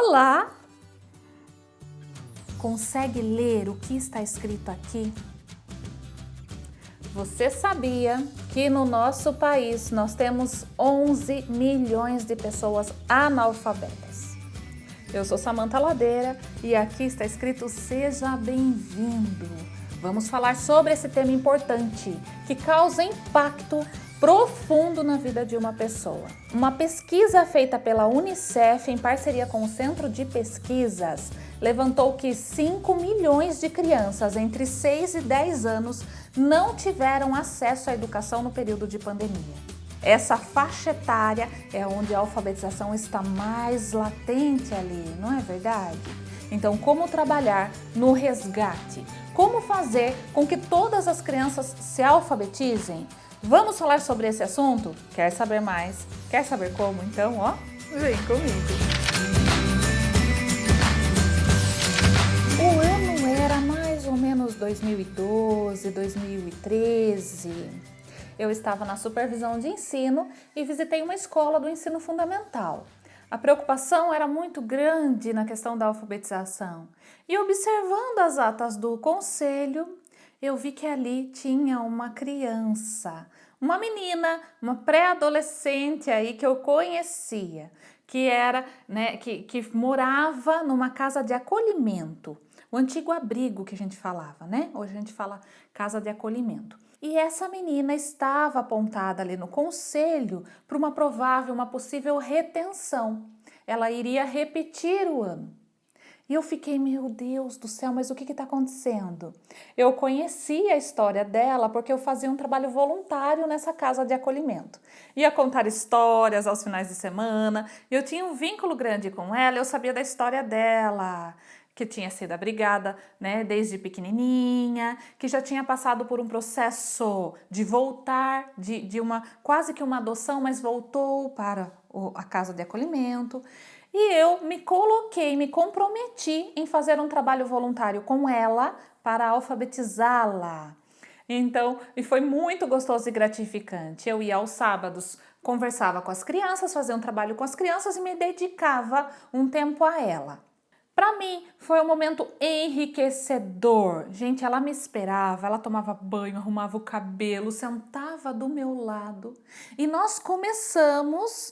Olá! Consegue ler o que está escrito aqui? Você sabia que no nosso país nós temos 11 milhões de pessoas analfabetas? Eu sou Samantha Ladeira e aqui está escrito Seja bem-vindo. Vamos falar sobre esse tema importante que causa impacto profundo na vida de uma pessoa. Uma pesquisa feita pela Unicef em parceria com o Centro de Pesquisas levantou que 5 milhões de crianças entre 6 e 10 anos não tiveram acesso à educação no período de pandemia. Essa faixa etária é onde a alfabetização está mais latente ali, não é verdade? Então, como trabalhar no resgate? Como fazer com que todas as crianças se alfabetizem? Vamos falar sobre esse assunto? Quer saber mais? Quer saber como? Então, vem comigo! O ano era mais ou menos 2012, 2013. Eu estava na supervisão de ensino e visitei uma escola do ensino fundamental. A preocupação era muito grande na questão da alfabetização. E observando as atas do conselho, eu vi que ali tinha uma criança, uma menina, uma pré-adolescente aí que eu conhecia, que era, que morava numa casa de acolhimento, o antigo abrigo que a gente falava, né? Hoje a gente fala casa de acolhimento. E essa menina estava apontada ali no conselho para uma possível retenção. Ela iria repetir o ano. E eu fiquei, meu Deus do céu, mas o que está acontecendo? Eu conhecia a história dela porque eu fazia um trabalho voluntário nessa casa de acolhimento. Ia contar histórias aos finais de semana, eu tinha um vínculo grande com ela, eu sabia da história dela, que tinha sido abrigada, né, desde pequenininha, que já tinha passado por um processo de voltar, de uma quase que uma adoção, mas voltou para a casa de acolhimento. E eu me coloquei, me comprometi em fazer um trabalho voluntário com ela para alfabetizá-la. Então, e foi muito gostoso e gratificante. Eu ia aos sábados, conversava com as crianças, fazia um trabalho com as crianças e me dedicava um tempo a ela. Para mim, foi um momento enriquecedor. Gente, ela me esperava, ela tomava banho, arrumava o cabelo, sentava do meu lado. E nós começamos,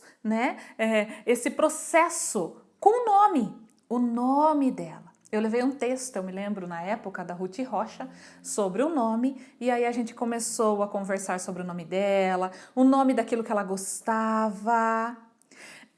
esse processo com o nome dela. Eu levei um texto, eu me lembro, na época, da Ruth Rocha, sobre o nome. E aí a gente começou a conversar sobre o nome dela, o nome daquilo que ela gostava.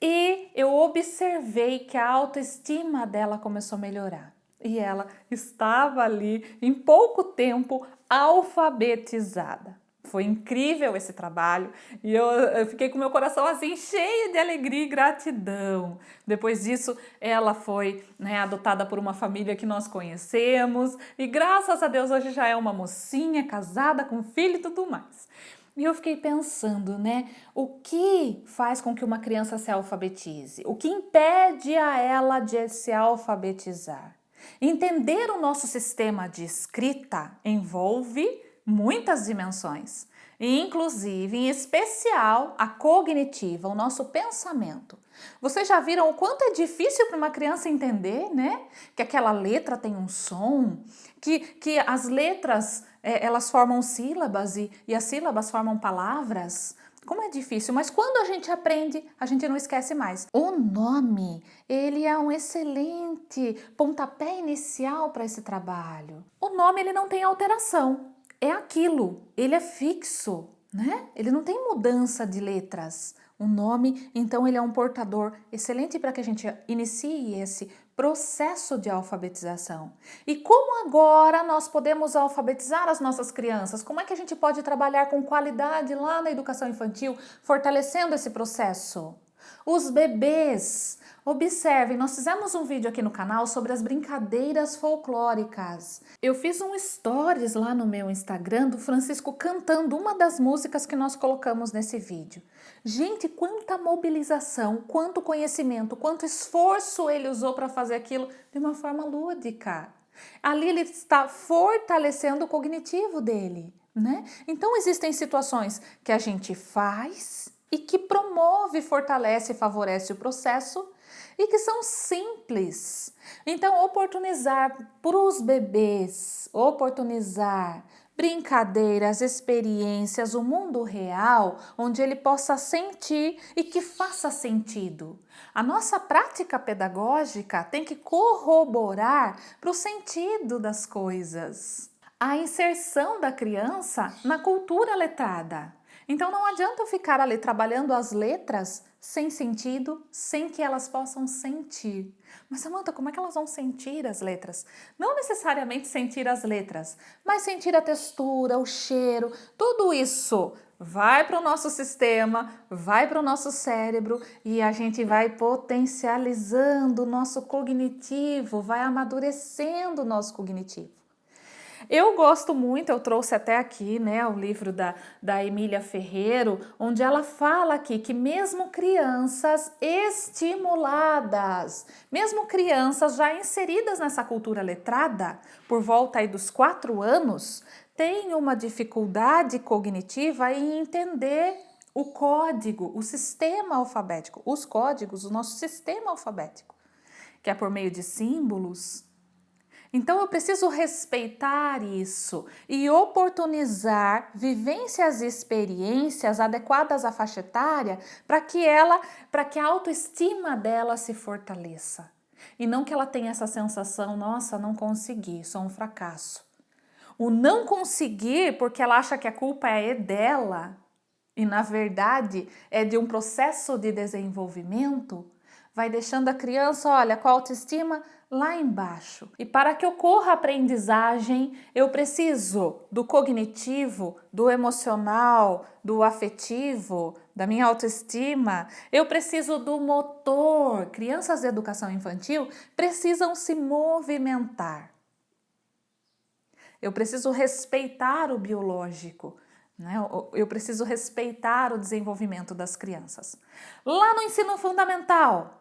E eu observei que a autoestima dela começou a melhorar. E ela estava ali, em pouco tempo, alfabetizada. Foi incrível esse trabalho e eu fiquei com meu coração assim, cheio de alegria e gratidão. Depois disso, ela foi adotada por uma família que nós conhecemos e graças a Deus hoje já é uma mocinha, casada, com filho e tudo mais. E eu fiquei pensando, o que faz com que uma criança se alfabetize? O que impede a ela de se alfabetizar? Entender o nosso sistema de escrita envolve muitas dimensões, e inclusive, em especial, a cognitiva, o nosso pensamento. Vocês já viram o quanto é difícil para uma criança entender, que aquela letra tem um som, que as letras elas formam sílabas e as sílabas formam palavras? Como é difícil, mas quando a gente aprende, a gente não esquece mais. O nome, ele é um excelente pontapé inicial para esse trabalho. O nome, ele não tem alteração, é aquilo, ele é fixo, Ele não tem mudança de letras. O nome, então, ele é um portador excelente para que a gente inicie esse processo de alfabetização. E como agora nós podemos alfabetizar as nossas crianças? Como é que a gente pode trabalhar com qualidade lá na educação infantil, fortalecendo esse processo? Os bebês, observem, nós fizemos um vídeo aqui no canal sobre as brincadeiras folclóricas. Eu fiz um stories lá no meu Instagram do Francisco cantando uma das músicas que nós colocamos nesse vídeo. Gente, quanta mobilização, quanto conhecimento, quanto esforço ele usou para fazer aquilo de uma forma lúdica. Ali ele está fortalecendo o cognitivo dele, Então existem situações que a gente faz e que promove, fortalece e favorece o processo e que são simples. Então, oportunizar para os bebês, oportunizar brincadeiras, experiências, o mundo real, onde ele possa sentir e que faça sentido. A nossa prática pedagógica tem que corroborar para o sentido das coisas. A inserção da criança na cultura letrada. Então não adianta eu ficar ali trabalhando as letras sem sentido, sem que elas possam sentir. Mas Samantha, como é que elas vão sentir as letras? Não necessariamente sentir as letras, mas sentir a textura, o cheiro, tudo isso vai para o nosso sistema, vai para o nosso cérebro e a gente vai potencializando o nosso cognitivo, vai amadurecendo o nosso cognitivo. Eu gosto muito, eu trouxe até aqui, né, o livro da Emília Ferreiro, onde ela fala aqui que mesmo crianças estimuladas, mesmo crianças já inseridas nessa cultura letrada, por volta aí dos 4 anos, têm uma dificuldade cognitiva em entender o código, o sistema alfabético, os códigos, o nosso sistema alfabético, que é por meio de símbolos. Então eu preciso respeitar isso e oportunizar vivências e experiências adequadas à faixa etária para que a autoestima dela se fortaleça. E não que ela tenha essa sensação, nossa, não consegui, sou um fracasso. O não conseguir porque ela acha que a culpa é dela e na verdade é de um processo de desenvolvimento, vai deixando a criança, olha, com a autoestima lá embaixo. E para que ocorra a aprendizagem, eu preciso do cognitivo, do emocional, do afetivo, da minha autoestima. Eu preciso do motor. Crianças de educação infantil precisam se movimentar. Eu preciso respeitar o biológico. Eu preciso respeitar o desenvolvimento das crianças. Lá no ensino fundamental,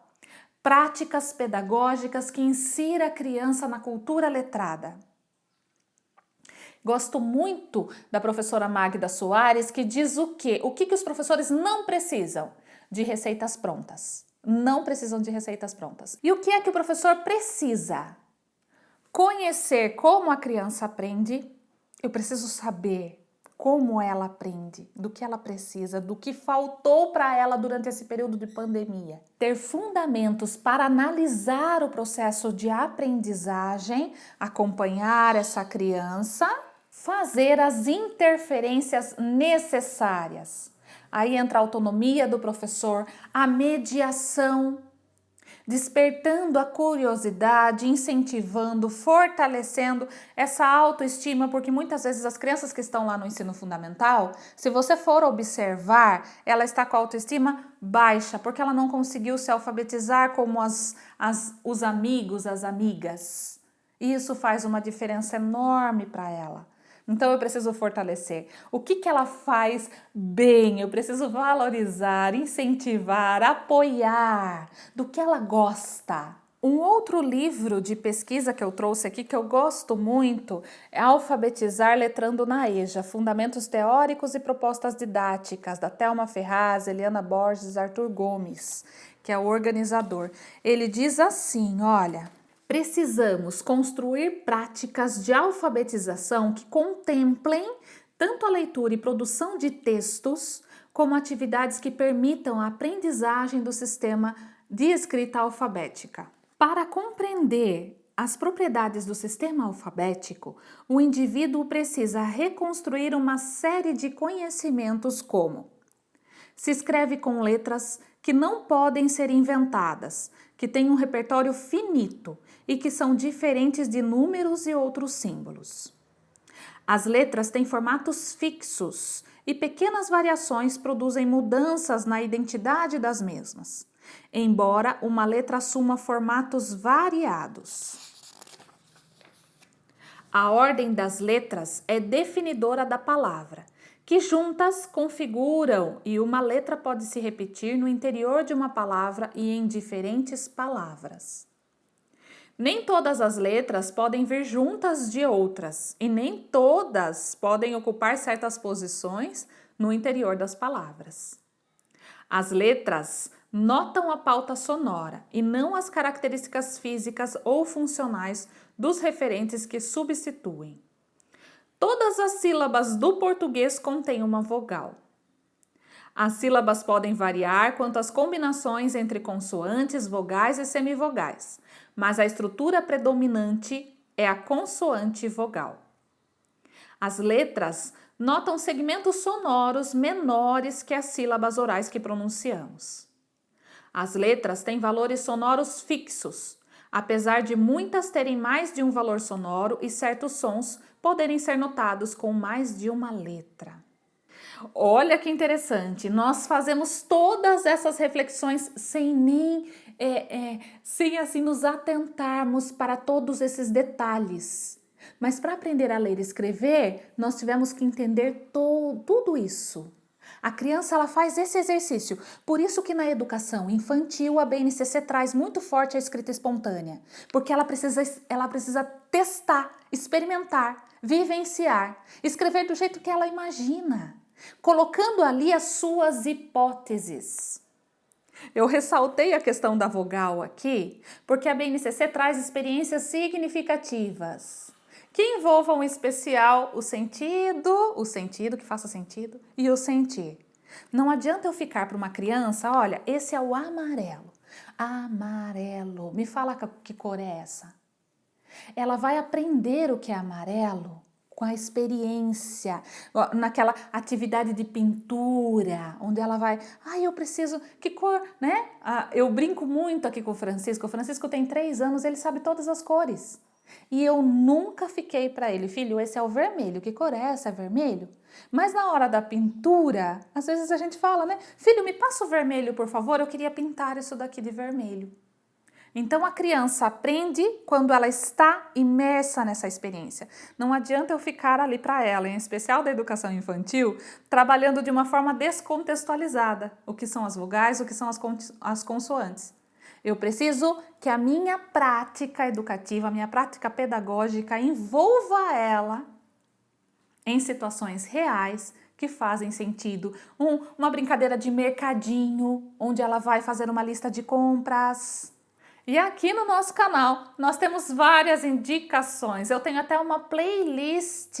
práticas pedagógicas que insira a criança na cultura letrada. Gosto muito da professora Magda Soares, que diz o quê? O que os professores não precisam? De receitas prontas. Não precisam de receitas prontas. E o que é que o professor precisa? Conhecer como a criança aprende. Eu preciso saber como ela aprende, do que ela precisa, do que faltou para ela durante esse período de pandemia. Ter fundamentos para analisar o processo de aprendizagem, acompanhar essa criança, fazer as interferências necessárias. Aí entra a autonomia do professor, a mediação, despertando a curiosidade, incentivando, fortalecendo essa autoestima, porque muitas vezes as crianças que estão lá no ensino fundamental, se você for observar, ela está com a autoestima baixa, porque ela não conseguiu se alfabetizar como os amigos, as amigas. E isso faz uma diferença enorme para ela. Então eu preciso fortalecer. O que ela faz bem? Eu preciso valorizar, incentivar, apoiar do que ela gosta. Um outro livro de pesquisa que eu trouxe aqui que eu gosto muito é Alfabetizar Letrando na EJA, Fundamentos Teóricos e Propostas Didáticas, da Thelma Ferraz, Eliana Borges, Arthur Gomes, que é o organizador. Ele diz assim, olha... Precisamos construir práticas de alfabetização que contemplem tanto a leitura e produção de textos, como atividades que permitam a aprendizagem do sistema de escrita alfabética. Para compreender as propriedades do sistema alfabético, o indivíduo precisa reconstruir uma série de conhecimentos como: se escreve com letras que não podem ser inventadas, que têm um repertório finito e que são diferentes de números e outros símbolos. As letras têm formatos fixos e pequenas variações produzem mudanças na identidade das mesmas, embora uma letra assuma formatos variados. A ordem das letras é definidora da palavra, que juntas configuram e uma letra pode se repetir no interior de uma palavra e em diferentes palavras. Nem todas as letras podem vir juntas de outras e nem todas podem ocupar certas posições no interior das palavras. As letras notam a pauta sonora e não as características físicas ou funcionais dos referentes que substituem. Todas as sílabas do português contêm uma vogal. As sílabas podem variar quanto às combinações entre consoantes, vogais e semivogais, mas a estrutura predominante é a consoante vogal. As letras notam segmentos sonoros menores que as sílabas orais que pronunciamos. As letras têm valores sonoros fixos, apesar de muitas terem mais de um valor sonoro e certos sons poderem ser notados com mais de uma letra. Olha que interessante, nós fazemos todas essas reflexões sem nem nos atentarmos para todos esses detalhes. Mas para aprender a ler e escrever, nós tivemos que entender tudo isso. A criança ela faz esse exercício, por isso que na educação infantil a BNCC traz muito forte a escrita espontânea, porque ela precisa testar, experimentar, vivenciar, escrever do jeito que ela imagina, colocando ali as suas hipóteses. Eu ressaltei a questão da vogal aqui, porque a BNCC traz experiências significativas que envolvam em especial o sentido, que faça sentido, e o sentir. Não adianta eu ficar para uma criança, olha, esse é o amarelo. Amarelo. Me fala que cor é essa. Ela vai aprender o que é amarelo com a experiência, naquela atividade de pintura, onde ela vai, eu preciso, que cor, né? Eu brinco muito aqui com o Francisco tem 3 anos, ele sabe todas as cores. E eu nunca fiquei para ele, filho, esse é o vermelho, que cor é essa? É vermelho? Mas na hora da pintura, às vezes a gente fala, né? Filho, me passa o vermelho, por favor, eu queria pintar isso daqui de vermelho. Então a criança aprende quando ela está imersa nessa experiência. Não adianta eu ficar ali para ela, em especial da educação infantil, trabalhando de uma forma descontextualizada. O que são as vogais, o que são as consoantes. Eu preciso que a minha prática educativa, a minha prática pedagógica envolva ela em situações reais que fazem sentido. Uma brincadeira de mercadinho, onde ela vai fazer uma lista de compras. E aqui no nosso canal nós temos várias indicações. Eu tenho até uma playlist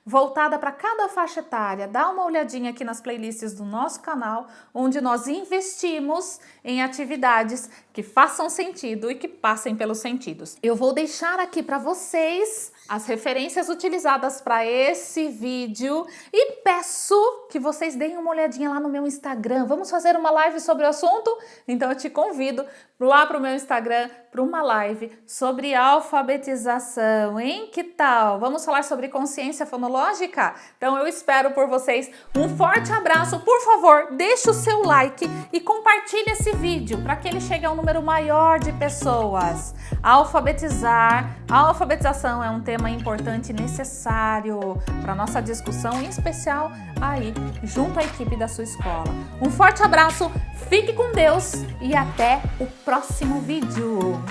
voltada para cada faixa etária. Dá uma olhadinha aqui nas playlists do nosso canal, onde nós investimos em atividades que façam sentido e que passem pelos sentidos. Eu vou deixar aqui para vocês as referências utilizadas para esse vídeo e peço que vocês deem uma olhadinha lá no meu Instagram. Vamos fazer uma live sobre o assunto? Então eu te convido lá para o meu Instagram para uma live sobre alfabetização, hein? Que tal? Vamos falar sobre consciência fonológica? Então eu espero por vocês. Um forte abraço. Por favor, deixe o seu like e compartilhe esse vídeo para que ele chegue a um número maior de pessoas. A alfabetização é um tema importante e necessário para nossa discussão, em especial aí junto à equipe da sua escola. Um forte abraço, fique com Deus e até o próximo vídeo.